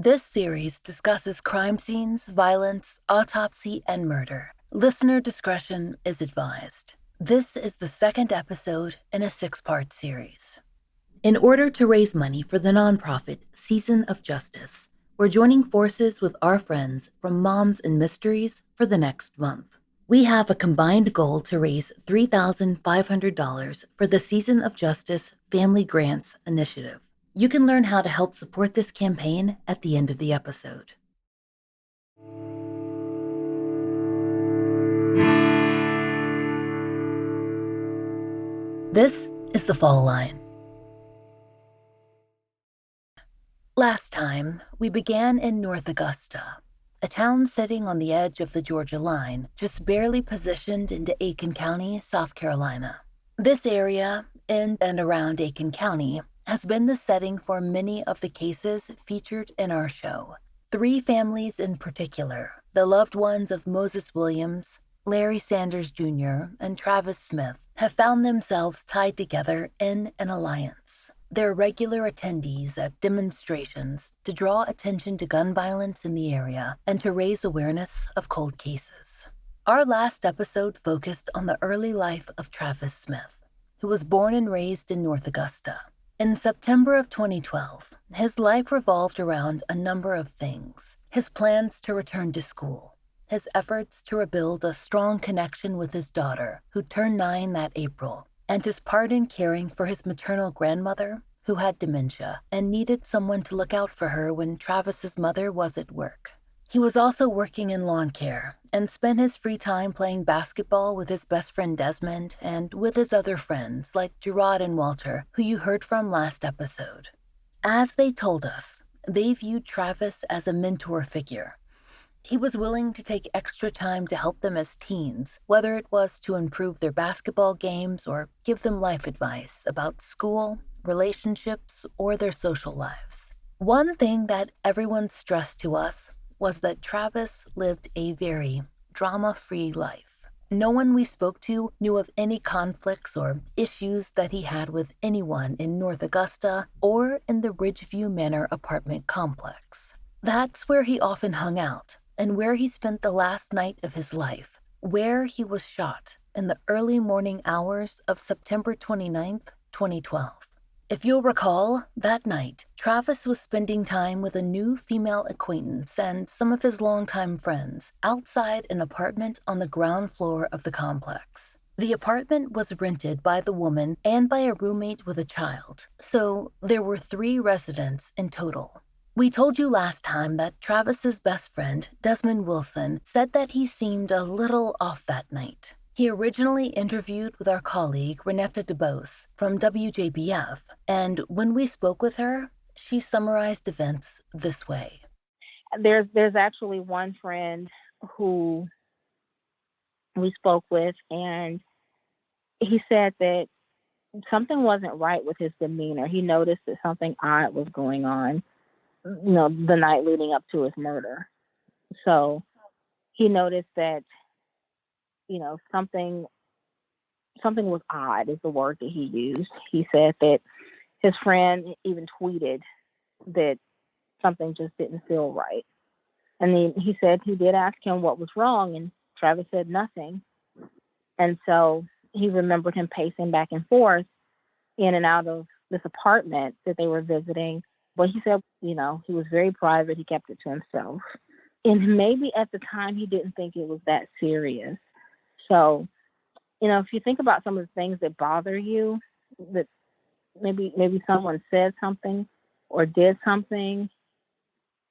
This series discusses crime scenes, violence, autopsy, and murder. Listener discretion is advised. This is the second episode in a 6-part series. In order to raise money for the nonprofit Season of Justice, we're joining forces with our friends from Moms and Mysteries for the next month. We have a combined goal to raise $3,500 for the Season of Justice Family Grants Initiative. You can learn how to help support this campaign at the end of the episode. This is the Fall Line. Last time, we began in North Augusta, a town sitting on the edge of the Georgia line, just barely positioned into Aiken County, South Carolina. This area, in and around Aiken County, has been the setting for many of the cases featured in our show. 3 families in particular, the loved ones of Moses Williams, Larry Sanders Jr., and Travis Smith, have found themselves tied together in an alliance. They're regular attendees at demonstrations to draw attention to gun violence in the area and to raise awareness of cold cases. Our last episode focused on the early life of Travis Smith, who was born and raised in North Augusta. In September of 2012, his life revolved around a number of things: his plans to return to school, his efforts to rebuild a strong connection with his daughter, who turned 9 that April, and his part in caring for his maternal grandmother, who had dementia and needed someone to look out for her when Travis's mother was at work. He was also working in lawn care and spent his free time playing basketball with his best friend Desmond and with his other friends like Gerard and Walter, who you heard from last episode. As they told us, they viewed Travis as a mentor figure. He was willing to take extra time to help them as teens, whether it was to improve their basketball games or give them life advice about school, relationships, or their social lives. One thing that everyone stressed to us was that Travis lived a very drama-free life. No one we spoke to knew of any conflicts or issues that he had with anyone in North Augusta or in the Ridgeview Manor apartment complex. That's where he often hung out and where he spent the last night of his life, where he was shot in the early morning hours of September 29th, 2012. If you'll recall, that night, Travis was spending time with a new female acquaintance and some of his longtime friends outside an apartment on the ground floor of the complex. The apartment was rented by the woman and by a roommate with a child, so there were 3 residents in total. We told you last time that Travis's best friend, Desmond Wilson, said that he seemed a little off that night. He originally interviewed with our colleague Renetta DeBose from WJBF, and when we spoke with her, she summarized events this way. There's actually one friend who we spoke with, and he said that something wasn't right with his demeanor. He noticed that something odd was going on, the night leading up to his murder. So he noticed that something was odd is the word that he used. He said that his friend even tweeted that something just didn't feel right. And then he said he did ask him what was wrong, and Travis said nothing. And so he remembered him pacing back and forth in and out of this apartment that they were visiting. But he said, he was very private. He kept it to himself. And maybe at the time he didn't think it was that serious. So, if you think about some of the things that bother you, that maybe someone said something or did something,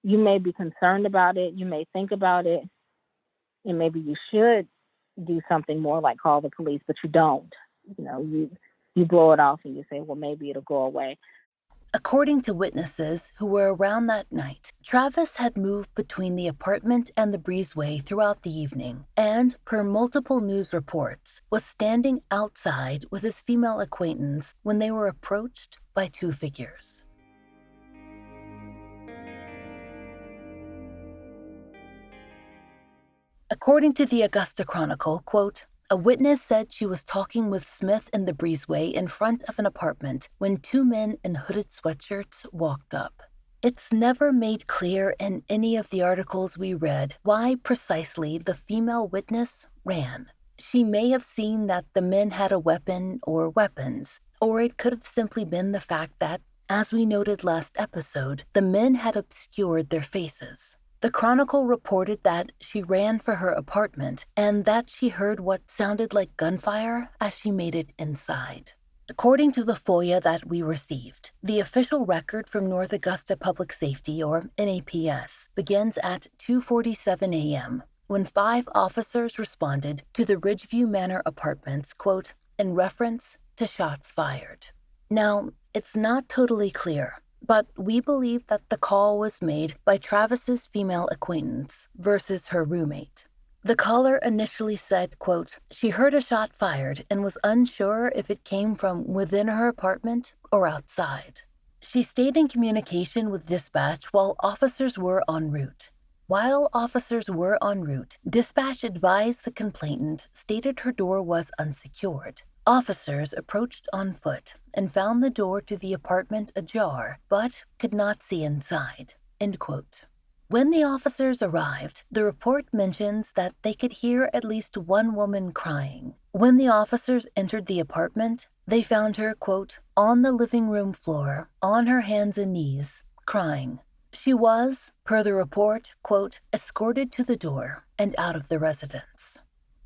you may be concerned about it, you may think about it, and maybe you should do something more like call the police, but you don't. You blow it off and you say, well, maybe it'll go away. According to witnesses who were around that night, Travis had moved between the apartment and the breezeway throughout the evening and, per multiple news reports, was standing outside with his female acquaintance when they were approached by 2 figures. According to the Augusta Chronicle, quote, a witness said she was talking with Smith in the breezeway in front of an apartment when 2 men in hooded sweatshirts walked up. It's never made clear in any of the articles we read why precisely the female witness ran. She may have seen that the men had a weapon or weapons, or it could have simply been the fact that, as we noted last episode, the men had obscured their faces. The Chronicle reported that she ran for her apartment and that she heard what sounded like gunfire as she made it inside. According to the FOIA that we received, the official record from North Augusta Public Safety, or NAPS, begins at 2:47 a.m., when 5 officers responded to the Ridgeview Manor apartments, quote, in reference to shots fired. Now, it's not totally clear, but we believe that the call was made by Travis's female acquaintance versus her roommate. The caller initially said, quote, she heard a shot fired and was unsure if it came from within her apartment or outside. She stayed in communication with dispatch while officers were en route. While officers were en route, dispatch advised the complainant stated her door was unsecured. Officers approached on foot and found the door to the apartment ajar, but could not see inside, end quote. When the officers arrived, the report mentions that they could hear at least one woman crying. When the officers entered the apartment, they found her, quote, on the living room floor, on her hands and knees, crying. She was, per the report, quote, escorted to the door and out of the residence.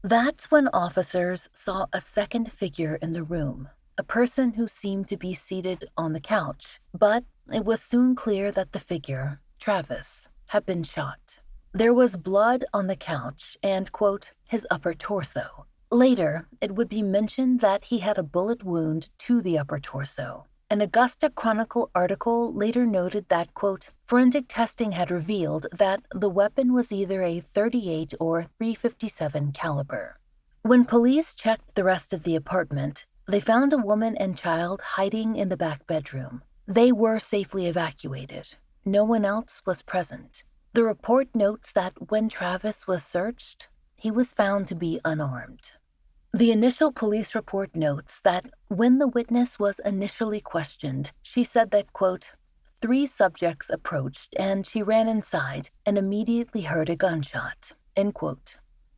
That's when officers saw a second figure in the room, a person who seemed to be seated on the couch, but it was soon clear that the figure, Travis, had been shot. There was blood on the couch and, quote, his upper torso. Later, it would be mentioned that he had a bullet wound to the upper torso. An Augusta Chronicle article later noted that, quote, forensic testing had revealed that the weapon was either a .38 or .357 caliber. When police checked the rest of the apartment, they found a woman and child hiding in the back bedroom. They were safely evacuated. No one else was present. The report notes that when Travis was searched, he was found to be unarmed. The initial police report notes that when the witness was initially questioned, she said that, quote, 3 subjects approached and she ran inside and immediately heard a gunshot, end quote.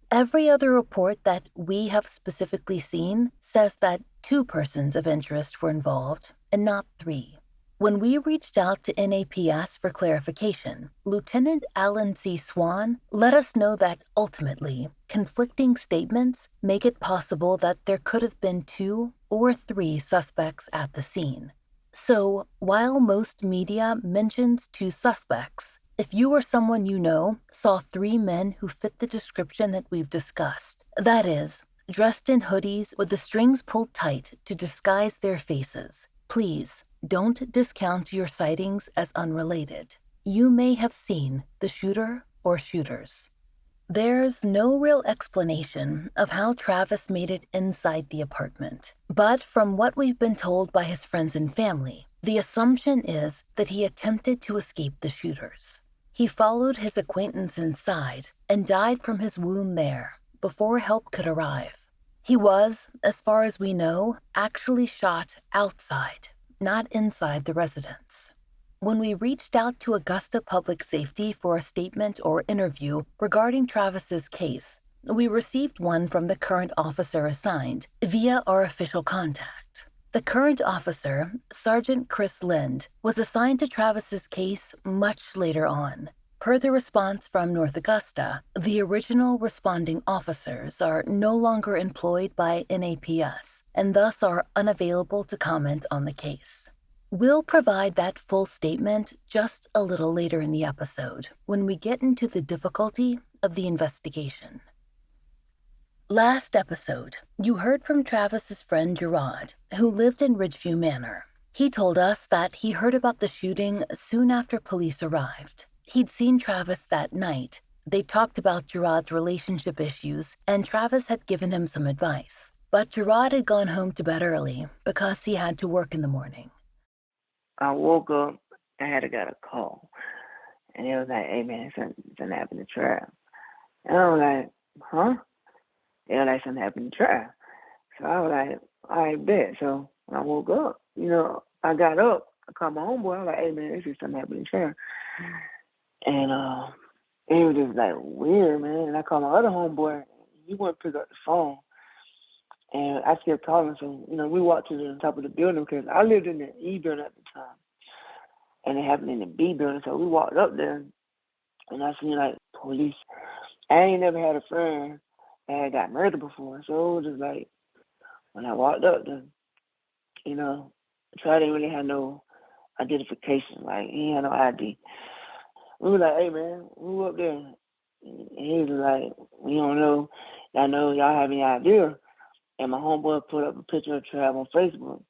Every other report that we have specifically seen says that 2 persons of interest were involved and not 3. When we reached out to NAPS for clarification, Lieutenant Alan C. Swan let us know that ultimately, conflicting statements make it possible that there could have been 2 or 3 suspects at the scene. So, while most media mentions 2 suspects, if you or someone you know saw 3 men who fit the description that we've discussed, that is, dressed in hoodies with the strings pulled tight to disguise their faces, please don't discount your sightings as unrelated. You may have seen the shooter or shooters. There's no real explanation of how Travis made it inside the apartment, but from what we've been told by his friends and family, the assumption is that he attempted to escape the shooters. He followed his acquaintance inside and died from his wound there before help could arrive. He was, as far as we know, actually shot outside, not inside the residence. When we reached out to Augusta Public Safety for a statement or interview regarding Travis's case, we received one from the current officer assigned via our official contact. The current officer, Sergeant Chris Lind, was assigned to Travis's case much later on. Per the response from North Augusta, the original responding officers are no longer employed by NAPS and thus are unavailable to comment on the case. We'll provide that full statement just a little later in the episode when we get into the difficulty of the investigation. Last episode, you heard from Travis's friend Gerard, who lived in Ridgeview Manor. He told us that he heard about the shooting soon after police arrived. He'd seen Travis that night. They talked about Gerard's relationship issues, and Travis had given him some advice. But Gerard had gone home to bed early because he had to work in the morning. I woke up, I had to get a call. And it was like, hey man, something happened to Trav. And I was like, huh? It was like something happened to Trav. So I was like, all right, bet. So when I woke up, I got up I called my homeboy. I was like, hey, man, this is something happening in the trailer. And it was just like weird, man. And I called my other homeboy. He wouldn't pick up the phone. And I kept calling. So, we walked to the top of the building because I lived in the E building at the time. And it happened in the B building. So we walked up there and I seen like police. I ain't never had a friend that had got murdered before. So it was just like, when I walked up there, Trey didn't really have no identification. Like, he had no ID. We were like, hey, man, who up there? And he was like, we don't know. Y'all know y'all have any idea? And my homeboy put up a picture of Trav on Facebook.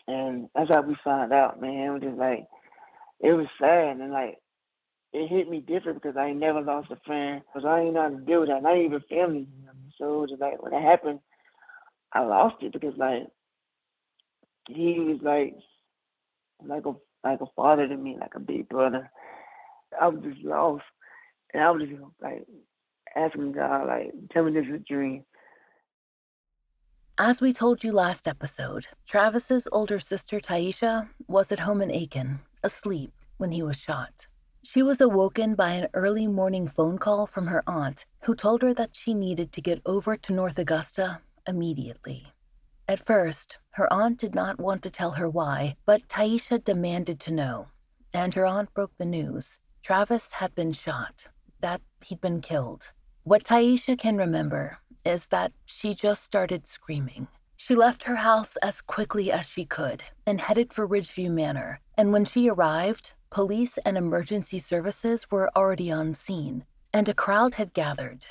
And that's how we found out, man. It was just like, it was sad. And like, it hit me different because I ain't never lost a friend. Because I ain't know how to deal with that. Not even family. So it was just like, when it happened, I lost it because like, he was like a father to me, like a big brother. I was just lost. And I was just like asking God, like, tell me this is a dream. As we told you last episode, Travis's older sister Taisha was at home in Aiken, asleep when he was shot. She was awoken by an early morning phone call from her aunt, who told her that she needed to get over to North Augusta immediately. At first, her aunt did not want to tell her why, but Taisha demanded to know, and her aunt broke the news. Travis had been shot, that he'd been killed. What Taisha can remember is that she just started screaming. She left her house as quickly as she could and headed for Ridgeview Manor, and when she arrived, police and emergency services were already on scene, and a crowd had gathered.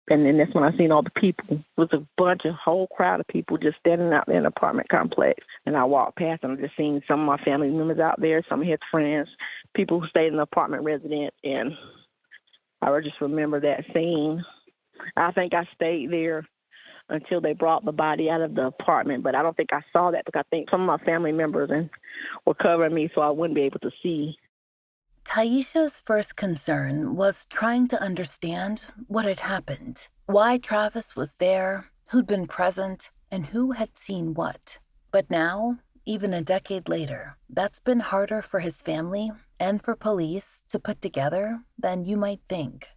And then that's when I seen all the people. It was a whole crowd of people just standing out there in the apartment complex. And I walked past and I just seen some of my family members out there, some of his friends, people who stayed in the apartment resident. And I just remember that scene. I think I stayed there until they brought the body out of the apartment, but I don't think I saw that because I think some of my family members were covering me so I wouldn't be able to see. Taisha's first concern was trying to understand what had happened, why Travis was there, who'd been present, and who had seen what. But now, even a decade later, that's been harder for his family and for police to put together than you might think.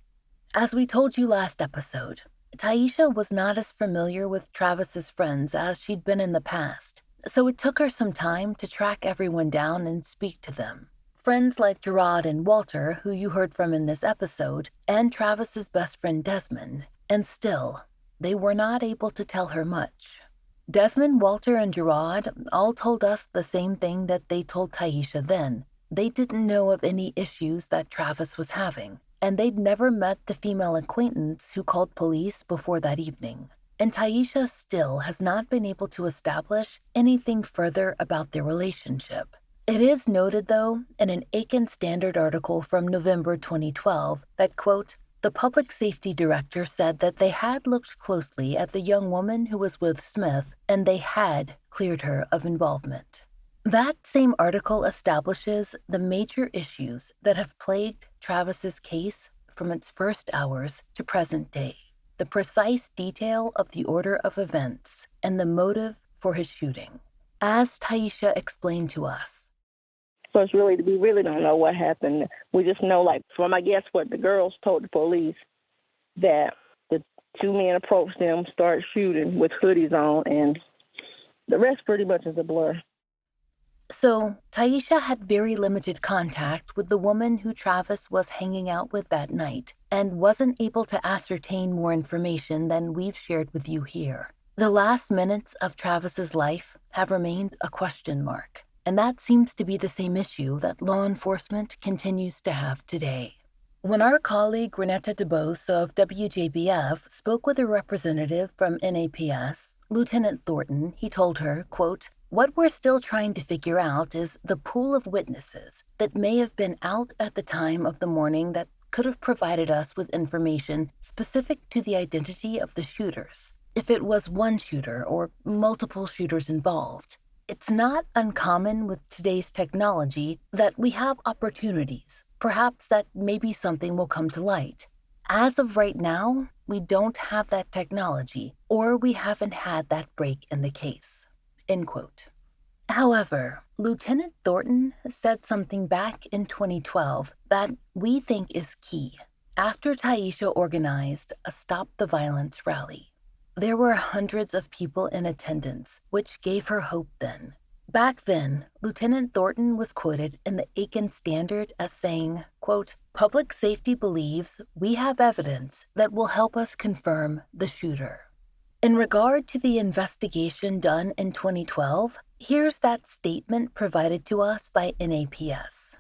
As we told you last episode, Taisha was not as familiar with Travis's friends as she'd been in the past, so it took her some time to track everyone down and speak to them. Friends like Gerard and Walter, who you heard from in this episode, and Travis's best friend Desmond, and still, they were not able to tell her much. Desmond, Walter, and Gerard all told us the same thing that they told Taisha then. They didn't know of any issues that Travis was having, and they'd never met the female acquaintance who called police before that evening. And Taisha still has not been able to establish anything further about their relationship. It is noted, though, in an Aiken Standard article from November 2012 that, quote, the public safety director said that they had looked closely at the young woman who was with Smith and they had cleared her of involvement. That same article establishes the major issues that have plagued Travis's case from its first hours to present day, the precise detail of the order of events, and the motive for his shooting. As Taisha explained to us, so we really don't know what happened. We just know, like, from, I guess, what the girls told the police, that the two men approached them, started shooting with hoodies on, and the rest pretty much is a blur. So, Taisha had very limited contact with the woman who Travis was hanging out with that night and wasn't able to ascertain more information than we've shared with you here. The last minutes of Travis's life have remained a question mark, and that seems to be the same issue that law enforcement continues to have today. When our colleague Renetta DeBose of WJBF spoke with a representative from NAPS, Lieutenant Thornton, he told her, quote, what we're still trying to figure out is the pool of witnesses that may have been out at the time of the morning that could have provided us with information specific to the identity of the shooters, if it was one shooter or multiple shooters involved. It's not uncommon with today's technology that we have opportunities, perhaps that maybe something will come to light. As of right now, we don't have that technology, or we haven't had that break in the case. End quote. However, Lieutenant Thornton said something back in 2012 that we think is key. After Taisha organized a Stop the Violence rally, there were hundreds of people in attendance, which gave her hope then. Back then, Lieutenant Thornton was quoted in the Aiken Standard as saying, quote, "Public safety believes we have evidence that will help us confirm the shooter." In regard to the investigation done in 2012, here's that statement provided to us by NAPS.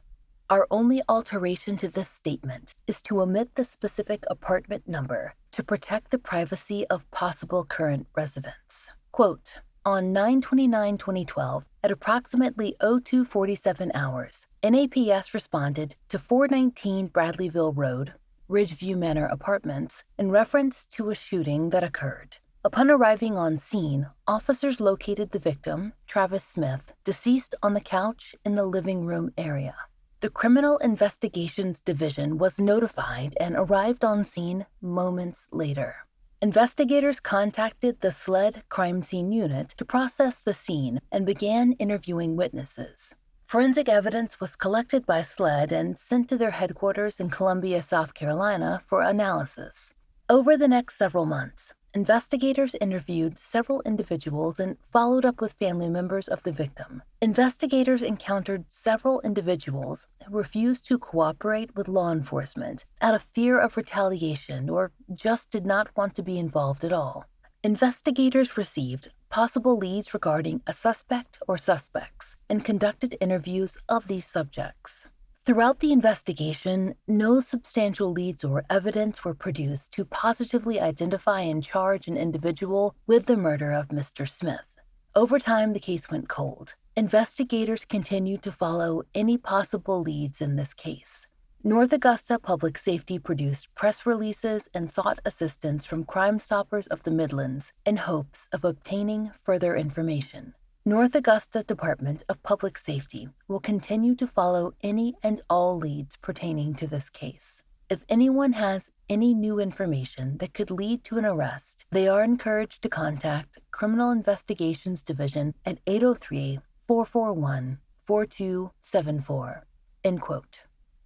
Our only alteration to this statement is to omit the specific apartment number to protect the privacy of possible current residents. Quote, on 9/29/2012, at approximately 02:47 hours, NAPS responded to 419 Bradleyville Road, Ridgeview Manor Apartments, in reference to a shooting that occurred. Upon arriving on scene, officers located the victim, Travis Smith, deceased on the couch in the living room area. The Criminal Investigations Division was notified and arrived on scene moments later. Investigators contacted the SLED crime scene unit to process the scene and began interviewing witnesses. Forensic evidence was collected by SLED and sent to their headquarters in Columbia, South Carolina for analysis. Over the next several months, investigators interviewed several individuals and followed up with family members of the victim. Investigators encountered several individuals who refused to cooperate with law enforcement out of fear of retaliation or just did not want to be involved at all. Investigators received possible leads regarding a suspect or suspects and conducted interviews of these subjects. Throughout the investigation, no substantial leads or evidence were produced to positively identify and charge an individual with the murder of Mr. Smith. Over time, the case went cold. Investigators continued to follow any possible leads in this case. North Augusta Public Safety produced press releases and sought assistance from Crime Stoppers of the Midlands in hopes of obtaining further information. North Augusta Department of Public Safety will continue to follow any and all leads pertaining to this case. If anyone has any new information that could lead to an arrest, they are encouraged to contact Criminal Investigations Division at 803-441-4274. End quote.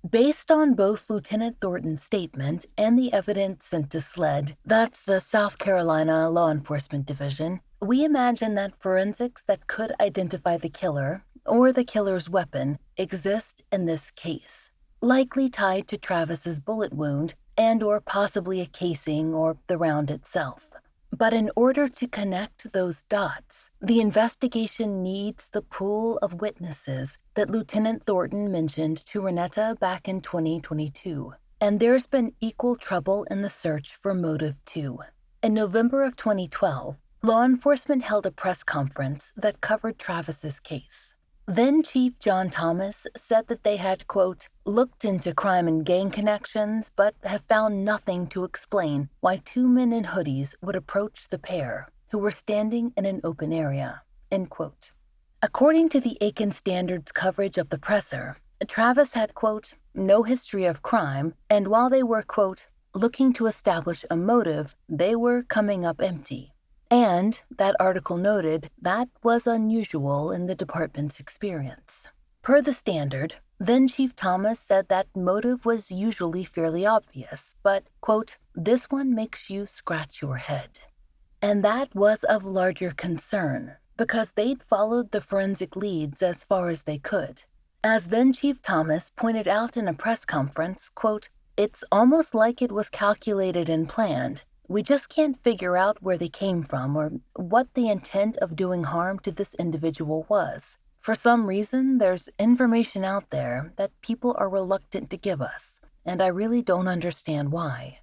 Based on both Lieutenant Thornton's statement and the evidence sent to SLED, that's the South Carolina Law Enforcement Division, we imagine that forensics that could identify the killer or the killer's weapon exist in this case, likely tied to Travis's bullet wound and or possibly a casing or the round itself. But in order to connect those dots, the investigation needs the pool of witnesses that Lieutenant Thornton mentioned to Renetta back in 2022. And there's been equal trouble in the search for motive too. In November of 2012, law enforcement held a press conference that covered Travis's case. Then Chief John Thomas said that they had, quote, looked into crime and gang connections, but have found nothing to explain why two men in hoodies would approach the pair, who were standing in an open area, end quote. According to the Aiken Standard's coverage of the presser, Travis had, quote, no history of crime, and while they were, quote, looking to establish a motive, they were coming up empty. And that article noted that was unusual in the department's experience. Per the Standard, then Chief Thomas said that motive was usually fairly obvious, but, quote, this one makes you scratch your head. And that was of larger concern, because they'd followed the forensic leads as far as they could. As then Chief Thomas pointed out in a press conference, quote, it's almost like it was calculated and planned. We just can't figure out where they came from or what the intent of doing harm to this individual was. For some reason, there's information out there that people are reluctant to give us, and I really don't understand why.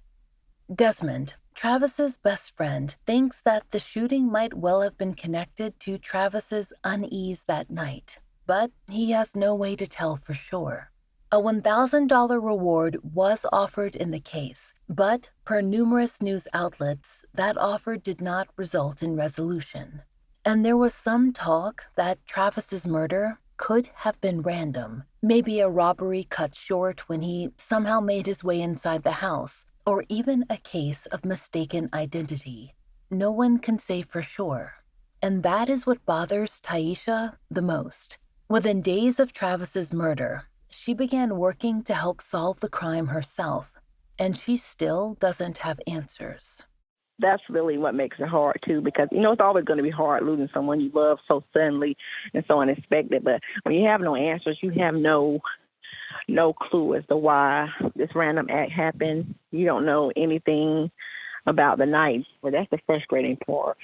Desmond, Travis's best friend, thinks that the shooting might well have been connected to Travis's unease that night, but he has no way to tell for sure. A $1,000 reward was offered in the case, but per numerous news outlets, that offer did not result in resolution. And there was some talk that Travis's murder could have been random, maybe a robbery cut short when he somehow made his way inside the house, or even a case of mistaken identity. No one can say for sure. And that is what bothers Taisha the most. Within days of Travis's murder, she began working to help solve the crime herself, and she still doesn't have answers. That's really what makes it hard, too, because, it's always going to be hard losing someone you love so suddenly and so unexpected. But when you have no answers, you have no clue as to why this random act happened. You don't know anything about the night. But that's the frustrating part.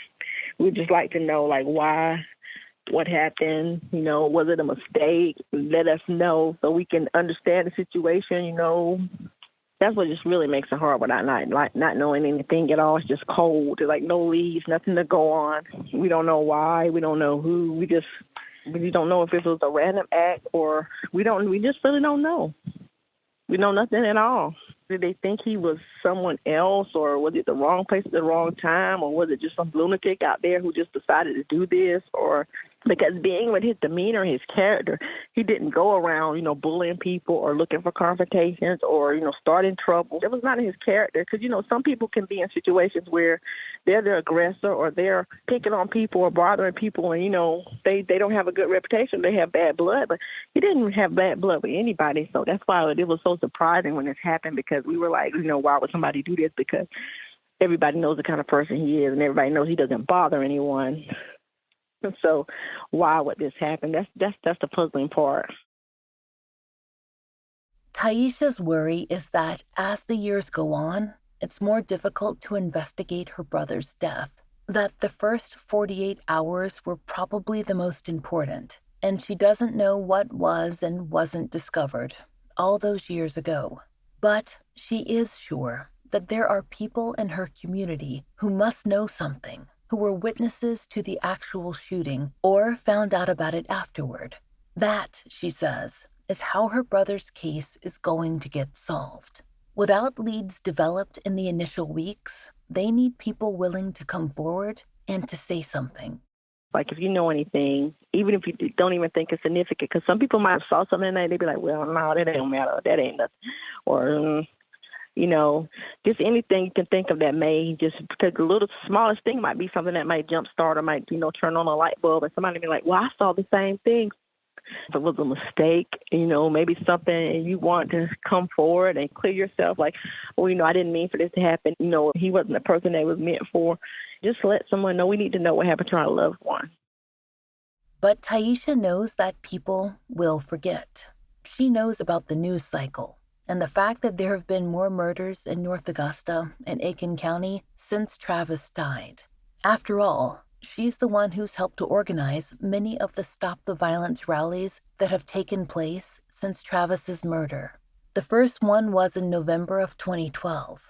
We'd just like to know, why, what happened, was it a mistake? Let us know so we can understand the situation, That's what just really makes it hard without not knowing anything at all. It's just cold. There's no leads, nothing to go on. We don't know why. We don't know who. We don't know if this was a random act or we just really don't know. We know nothing at all. Did they think he was someone else, or was it the wrong place at the wrong time, or was it just some lunatic out there who just decided to do this? Or because being with his demeanor, his character, he didn't go around, bullying people or looking for confrontations or, starting trouble. It was not in his character because, some people can be in situations where they're the aggressor or they're picking on people or bothering people and, they don't have a good reputation. They have bad blood, but he didn't have bad blood with anybody. So that's why it was so surprising when this happened, because we were like, why would somebody do this? Because everybody knows the kind of person he is and everybody knows he doesn't bother anyone. So why would this happen? That's the puzzling part. Taisha's worry is that as the years go on, it's more difficult to investigate her brother's death, that the first 48 hours were probably the most important, and she doesn't know what was and wasn't discovered all those years ago. But she is sure that there are people in her community who must know something, who were witnesses to the actual shooting or found out about it afterward. That, she says, is how her brother's case is going to get solved. Without leads developed in the initial weeks, they need people willing to come forward and to say something. If you know anything, even if you don't even think it's significant, because some people might have saw something and they'd be like, well, no, that don't matter. That ain't nothing. Or, just anything you can think of that may just, because the little smallest thing might be something that might jumpstart or might, turn on a light bulb, and somebody be like, well, I saw the same thing. If it was a mistake, maybe something, and you want to come forward and clear yourself, I didn't mean for this to happen. He wasn't the person that it was meant for. Just let someone know. We need to know what happened to our loved one. But Taisha knows that people will forget. She knows about the news cycle and the fact that there have been more murders in North Augusta and Aiken County since Travis died. After all, she's the one who's helped to organize many of the Stop the Violence rallies that have taken place since Travis's murder. The first one was in November of 2012,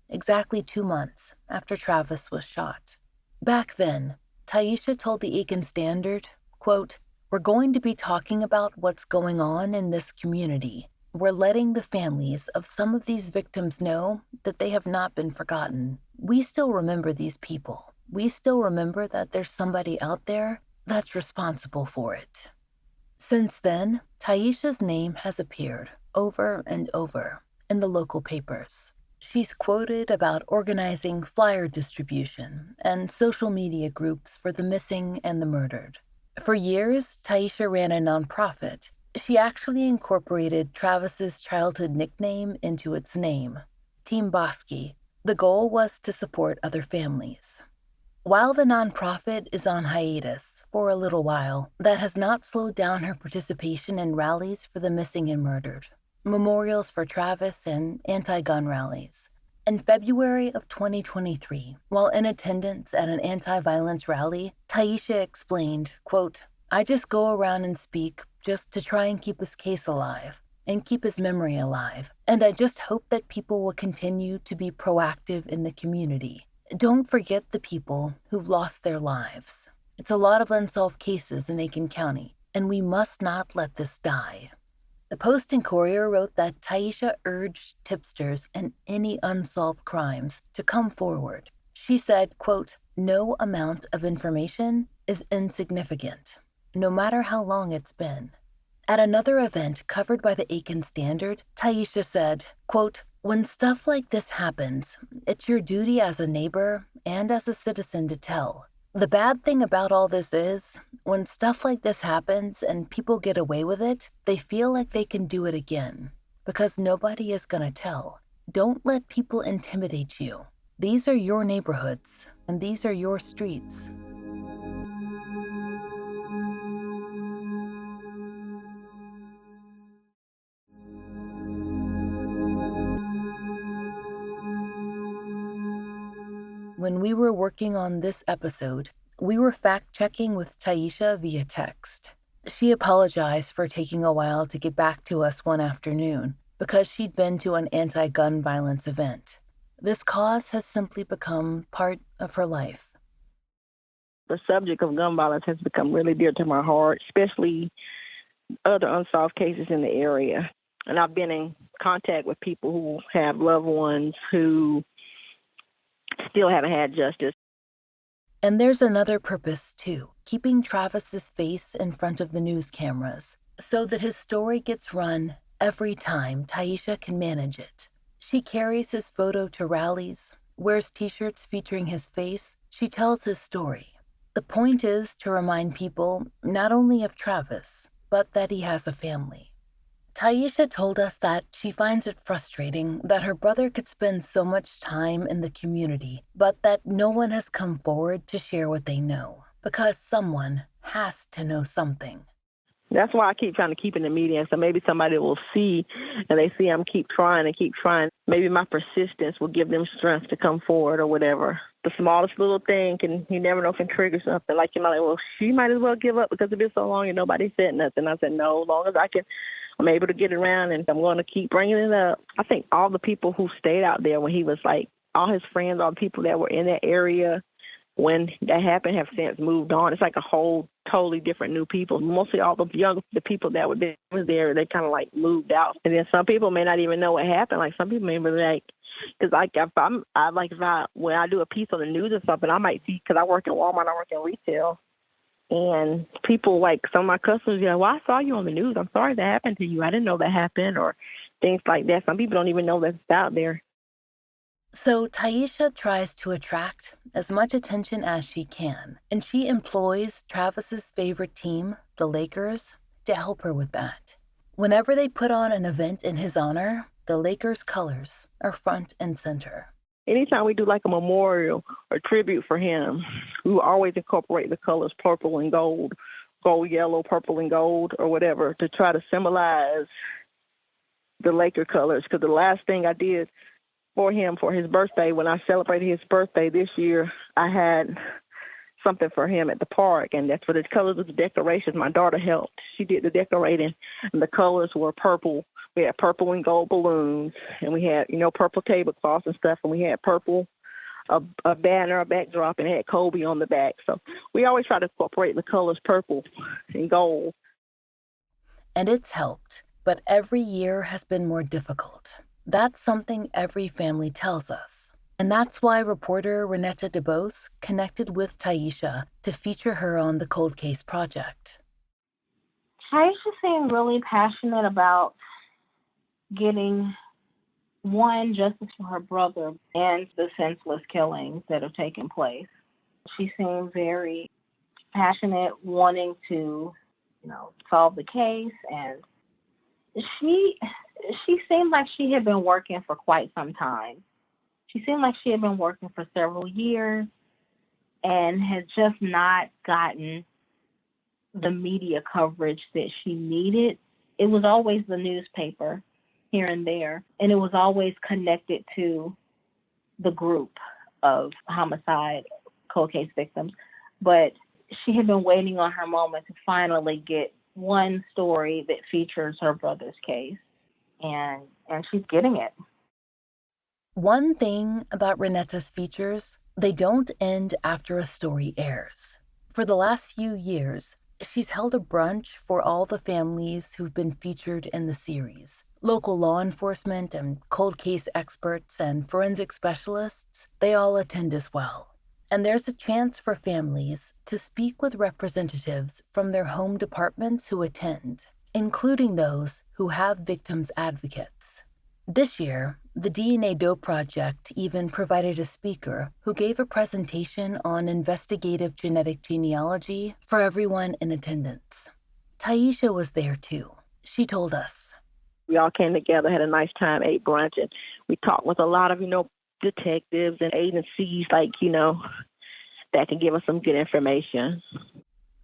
exactly 2 months after Travis was shot. Back then, Taisha told the Aiken Standard, quote, "We're going to be talking about what's going on in this community. We're letting the families of some of these victims know that they have not been forgotten. We still remember these people. We still remember that there's somebody out there that's responsible for it." Since then, Taisha's name has appeared over and over in the local papers. She's quoted about organizing flyer distribution and social media groups for the missing and the murdered. For years, Taisha ran a nonprofit. She actually incorporated Travis's childhood nickname into its name, Team Bosky. The goal was to support other families. While the nonprofit is on hiatus for a little while, that has not slowed down her participation in rallies for the missing and murdered, memorials for Travis, and anti-gun rallies. In February of 2023, while in attendance at an anti-violence rally, Taisha explained, quote, "I just go around and speak just to try and keep his case alive and keep his memory alive. And I just hope that people will continue to be proactive in the community. Don't forget the people who've lost their lives. It's a lot of unsolved cases in Aiken County, and we must not let this die." The Post and Courier wrote that Taisha urged tipsters and any unsolved crimes to come forward. She said, quote, "No amount of information is insignificant, no matter how long it's been." At another event covered by the Aiken Standard, Taisha said, quote, "When stuff like this happens, it's your duty as a neighbor and as a citizen to tell. The bad thing about all this is, when stuff like this happens and people get away with it, they feel like they can do it again, because nobody is gonna tell. Don't let people intimidate you. These are your neighborhoods, and these are your streets. When we were working on this episode, we were fact-checking with Taisha via text. She apologized for taking a while to get back to us one afternoon because she'd been to an anti-gun violence event. This cause has simply become part of her life. The subject of gun violence has become really dear to my heart, especially other unsolved cases in the area. And I've been in contact with people who have loved ones who still haven't had justice. And there's another purpose, too, keeping Travis's face in front of the news cameras so that his story gets run every time Taisha can manage it. She carries his photo to rallies, wears t-shirts featuring his face. She tells his story. The point is to remind people not only of Travis, but that he has a family. Taisha told us that she finds it frustrating that her brother could spend so much time in the community, but that no one has come forward to share what they know, because someone has to know something. That's why I keep trying to keep in the media, so maybe somebody will see, and they see I'm keep trying and keep trying. Maybe my persistence will give them strength to come forward or whatever. The smallest little thing you never know, can trigger something. Like, you might well, she might as well give up because it's been so long and nobody said nothing. I said, no, as long as I'm able to get around, and I'm going to keep bringing it up. I think all the people who stayed out there when he was like, all his friends, all the people that were in that area when that happened have since moved on. It's like a whole totally different new people. Mostly all the people that were there, they kind of like moved out. And then some people may not even know what happened. Like some people may be like, because like when I do a piece on the news or something, I might see, because I work in Walmart, I work in retail. And people, like some of my customers, well, I saw you on the news. I'm sorry that happened to you. I didn't know that happened, or things like that. Some people don't even know that's out there. So Taisha tries to attract as much attention as she can, and she employs Travis's favorite team, the Lakers, to help her with that. Whenever they put on an event in his honor, the Lakers' colors are front and center. Anytime we do like a memorial or tribute for him, we will always incorporate the colors purple and gold, yellow, purple and gold, or whatever, to try to symbolize the Laker colors. Because the last thing I did for him for his birthday, when I celebrated his birthday this year, I had something for him at the park, and that's for the colors of the decorations. My daughter helped. She did the decorating, and the colors were purple. We had purple and gold balloons, and we had, purple tablecloths and stuff, and we had purple, a banner, a backdrop, and it had Kobe on the back. So we always try to incorporate the colors purple and gold. And it's helped, but every year has been more difficult. That's something every family tells us. And that's why reporter Renetta DeBose connected with Taisha to feature her on the Cold Case Project. Taisha seemed really passionate about getting, one, justice for her brother and the senseless killings that have taken place. She seemed very passionate, wanting to, solve the case, and she seemed like she had been working for quite some time. She seemed like she had been working for several years and had just not gotten the media coverage that she needed. It was always the newspaper here and there, and it was always connected to the group of homicide cold case victims. But she had been waiting on her moment to finally get one story that features her brother's case, and she's getting it. One thing about Renetta's features, they don't end after a story airs. For the last few years, she's held a brunch for all the families who've been featured in the series. Local law enforcement and cold case experts and forensic specialists, they all attend as well. And there's a chance for families to speak with representatives from their home departments who attend, including those who have victims advocates. This year, the DNA Dope Project even provided a speaker who gave a presentation on investigative genetic genealogy for everyone in attendance. Taisha was there too. She told us. We all came together, had a nice time, ate brunch, and we talked with a lot of, detectives and agencies, that can give us some good information.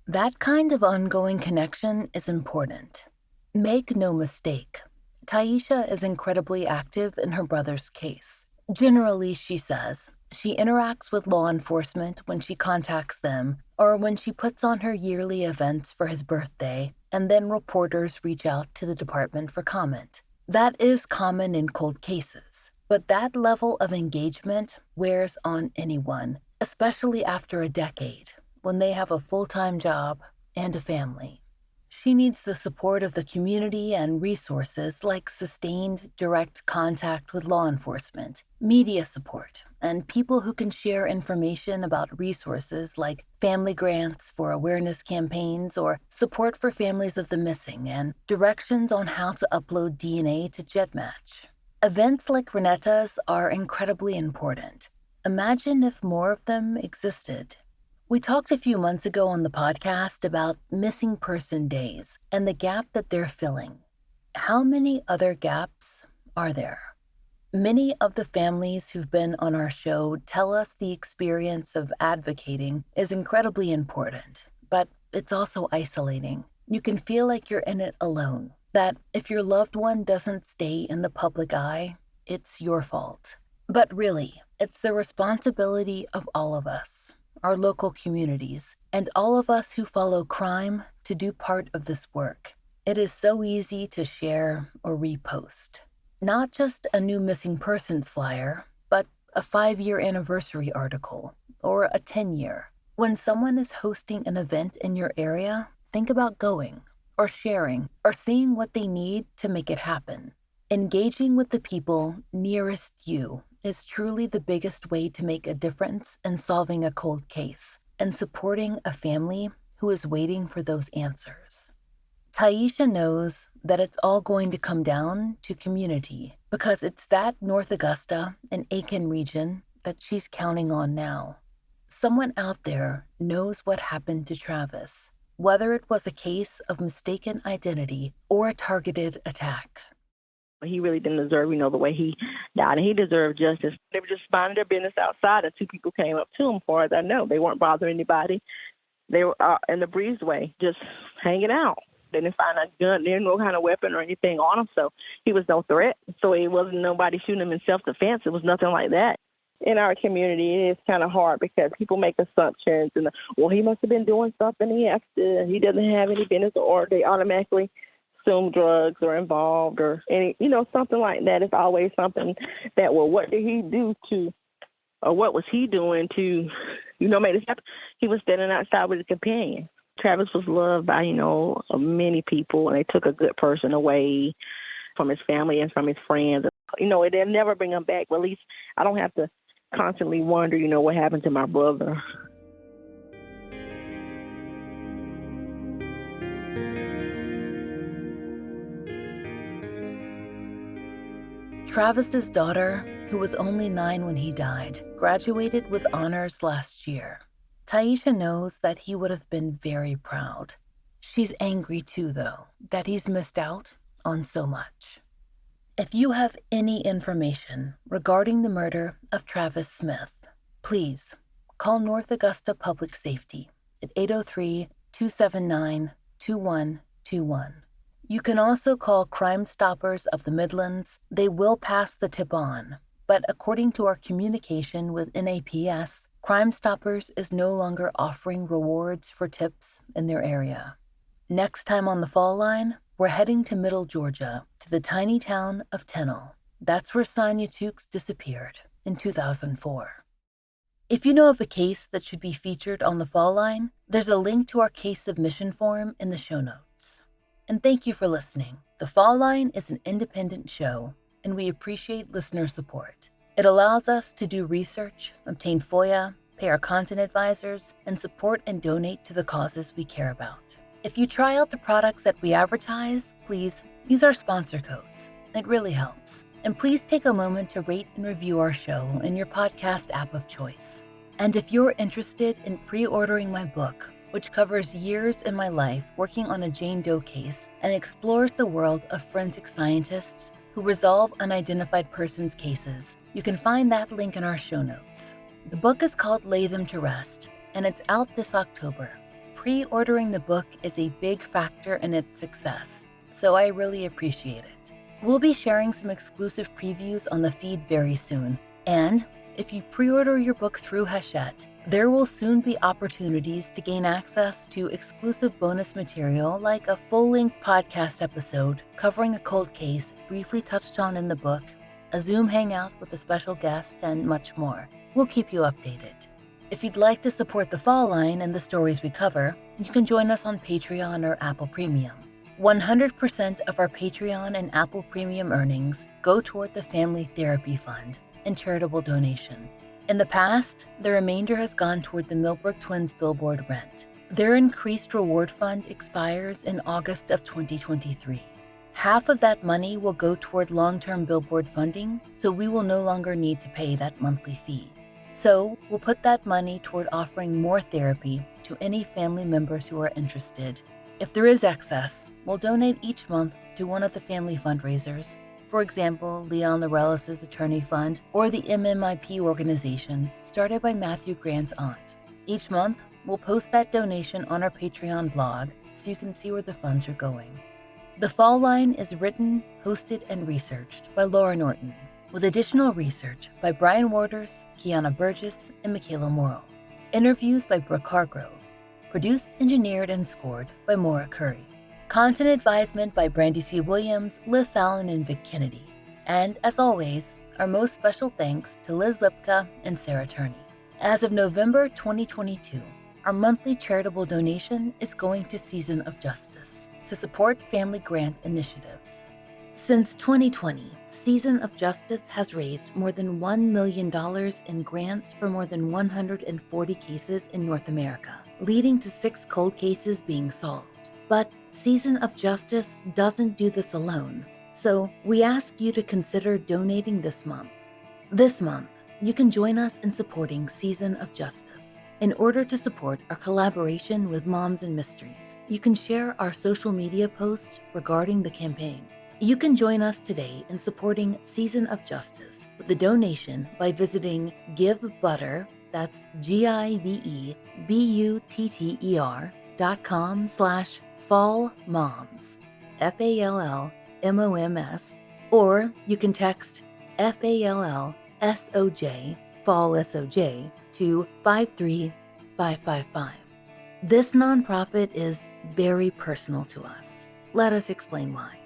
That kind of ongoing connection is important. Make no mistake, Taisha is incredibly active in her brother's case. Generally, she says, she interacts with law enforcement when she contacts them or when she puts on her yearly events for his birthday, and then reporters reach out to the department for comment. That is common in cold cases, but that level of engagement wears on anyone, especially after a decade, when they have a full-time job and a family. She needs the support of the community and resources like sustained direct contact with law enforcement, media support, and people who can share information about resources like family grants for awareness campaigns or support for families of the missing and directions on how to upload DNA to GEDmatch. Events like Renetta's are incredibly important. Imagine if more of them existed. We talked a few months ago on the podcast about missing person days and the gap that they're filling. How many other gaps are there? Many of the families who've been on our show tell us the experience of advocating is incredibly important, but it's also isolating. You can feel like you're in it alone, that if your loved one doesn't stay in the public eye, it's your fault. But really, it's the responsibility of all of us, our local communities, and all of us who follow crime to do part of this work. It is so easy to share or repost. Not just a new missing persons flyer, but a 5-year anniversary article or a 10-year. When someone is hosting an event in your area, think about going or sharing or seeing what they need to make it happen. Engaging with the people nearest you is truly the biggest way to make a difference in solving a cold case and supporting a family who is waiting for those answers. Taisha knows that it's all going to come down to community because it's that North Augusta and Aiken region that she's counting on now. Someone out there knows what happened to Travis, whether it was a case of mistaken identity or a targeted attack. He really didn't deserve, the way he died, and he deserved justice. They were just minding their business outside, and 2 people came up to him, as far as I know. They weren't bothering anybody. They were in the breezeway, just hanging out. They didn't find a gun. There was no kind of weapon or anything on him, so he was no threat. So it wasn't nobody shooting him in self-defense. It was nothing like that. In our community, it is kind of hard because people make assumptions, and, he must have been doing something. He doesn't have any business, or they automatically assume drugs are involved or any, something like that. It's always something that, what did he do to, or what was he doing to, make this happen? He was standing outside with his companion. Travis was loved by, many people, and they took a good person away from his family and from his friends. They'll never bring him back, but at least I don't have to constantly wonder, what happened to my brother. Travis's daughter, who was only 9 when he died, graduated with honors last year. Taisha knows that he would have been very proud. She's angry too, though, that he's missed out on so much. If you have any information regarding the murder of Travis Smith, please call North Augusta Public Safety at 803-279-2121. You can also call Crime Stoppers of the Midlands. They will pass the tip on, but according to our communication with NAPS, Crime Stoppers is no longer offering rewards for tips in their area. Next time on the Fall Line, we're heading to Middle Georgia, to the tiny town of Tennell. That's where Sonia Tukes disappeared in 2004. If you know of a case that should be featured on the Fall Line, there's a link to our case submission form in the show notes. And thank you for listening. The Fall Line is an independent show, and we appreciate listener support. It allows us to do research, obtain FOIA, pay our content advisors, and support and donate to the causes we care about. If you try out the products that we advertise, please use our sponsor codes. It really helps. And please take a moment to rate and review our show in your podcast app of choice. And if you're interested in pre-ordering my book, which covers years in my life working on a Jane Doe case and explores the world of forensic scientists who resolve unidentified persons cases, you can find that link in our show notes. The book is called Lay Them to Rest, and it's out this October. Pre-ordering the book is a big factor in its success, so I really appreciate it. We'll be sharing some exclusive previews on the feed very soon, and if you pre-order your book through Hachette, there will soon be opportunities to gain access to exclusive bonus material like a full-length podcast episode covering a cold case briefly touched on in the book, a Zoom hangout with a special guest, and much more. We'll keep you updated. If you'd like to support the Fall Line and the stories we cover, you can join us on Patreon or Apple Premium. 100% of our Patreon and Apple Premium earnings go toward the Family Therapy Fund and charitable donation. In the past, the remainder has gone toward the Millbrook Twins billboard rent. Their increased reward fund expires in August of 2023. Half of that money will go toward long-term billboard funding, so we will no longer need to pay that monthly fee. So we'll put that money toward offering more therapy to any family members who are interested. If there is excess, we'll donate each month to one of the family fundraisers. For example, Leon Laurelis' Attorney Fund or the MMIP organization started by Matthew Grant's aunt. Each month, we'll post that donation on our Patreon blog so you can see where the funds are going. The Fall Line is written, hosted, and researched by Laura Norton, with additional research by Brian Waters, Kiana Burgess, and Michaela Morrill. Interviews by Brooke Hargrove. Produced, engineered, and scored by Maura Curry. Content advisement by Brandy C. Williams, Liv Fallon, and Vic Kennedy. And, as always, our most special thanks to Liz Lipka and Sarah Turney. As of November 2022, our monthly charitable donation is going to Season of Justice to support family grant initiatives. Since 2020, Season of Justice has raised more than $1 million in grants for more than 140 cases in North America, leading to 6 cold cases being solved. But Season of Justice doesn't do this alone, so we ask you to consider donating this month. This month, you can join us in supporting Season of Justice. In order to support our collaboration with Moms and Mysteries, you can share our social media posts regarding the campaign. You can join us today in supporting Season of Justice with a donation by visiting GiveButter, that's GIVEBUTTER.com/FallMoms, FALLMOMS, or you can text FALLSOJ, Fall SOJ, to 53555. This nonprofit is very personal to us. Let us explain why.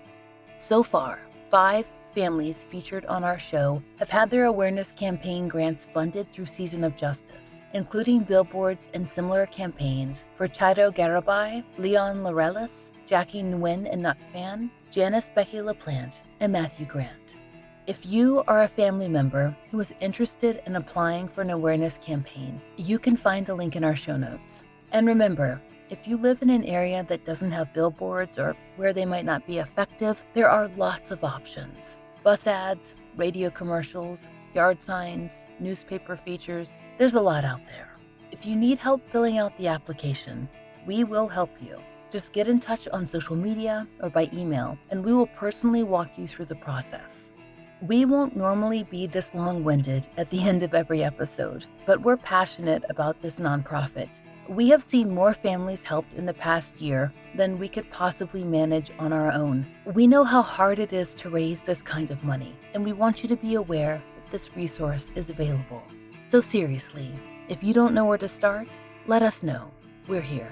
So far, 5 families featured on our show have had their awareness campaign grants funded through Season of Justice, including billboards and similar campaigns for Chido Garibay, Leon Laurelis, Jackie Nguyen and Nut Fan, Janice Becky LaPlante, and Matthew Grant. If you are a family member who is interested in applying for an awareness campaign, you can find a link in our show notes. And remember, if you live in an area that doesn't have billboards or where they might not be effective, there are lots of options. Bus ads, radio commercials, yard signs, newspaper features, there's a lot out there. If you need help filling out the application, we will help you. Just get in touch on social media or by email, and we will personally walk you through the process. We won't normally be this long-winded at the end of every episode, but we're passionate about this nonprofit. We have seen more families helped in the past year than we could possibly manage on our own. We know how hard it is to raise this kind of money, and we want you to be aware that this resource is available. So seriously, if you don't know where to start, let us know. We're here.